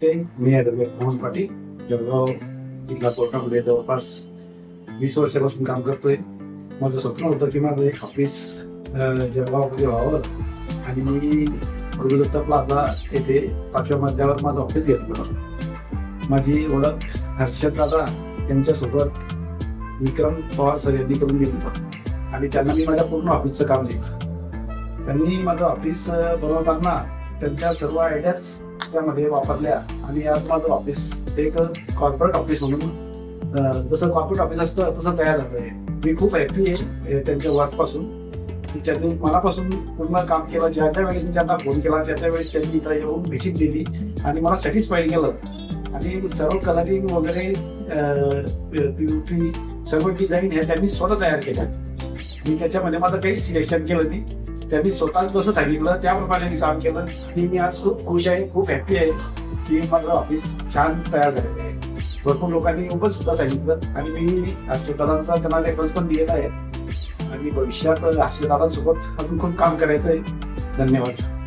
नमस्ते, मी advocate Mohan Patil, Jalgaon जिल्हा कोर्टामध्ये जवळपास 20 वर्षापासून काम करतोय. माझं स्वप्न होतं की माझं एक ऑफिस जळगावमध्ये व्हावं आणि मी गुरुदत्त प्लाझा येथे 5व्या मजल्यावर माझं ऑफिस घेतलं. माझी ओळख हर्षद दादा यांच्यासोबत विक्रम पवार सर यांनी करून दिली आणि त्यांना मी माझ्या पूर्ण ऑफिसचं काम दिलं. त्यांनी माझं ऑफिस बनवताना त्यांच्या सर्व आयडियाज त्यामध्ये वापरल्या आणि आज माझं ऑफिस एक कॉर्पोरेट ऑफिस म्हणून जसं कॉर्पोरेट ऑफिस असतं तसं तयार झालं आहे. मी खूप हॅपी आहे त्यांच्या वर्कपासून की त्यांनी मनापासून पूर्ण काम केलं. ज्या ज्या वेळेस मी त्यांना फोन केला त्या वेळेस त्यांनी इथं येऊन व्हिजिट दिली आणि मला सॅटिस्फाईड केलं आणि सर्व कलरिंग वगैरे ब्युटी सर्व डिझाईन हे त्यांनी स्वतः तयार केल्या. मी त्याच्यामध्ये माझं काही सिलेक्शन केलं नाही. त्यांनी स्वतः जसं सांगितलं त्याप्रमाणे मी काम केलं आणि मी आज खूप खुश आहे, खूप हॅपी आहे की माझं ऑफिस छान तयार झालेलं आहे. भरपूर लोकांनी उगाच सुद्धा सांगितलं आणि मी हर्षदादांचा त्यांना रेफरन्स पण दिलेला आहे आणि भविष्यात हर्षदादांसोबत अजून खूप काम करायचं आहे. धन्यवाद.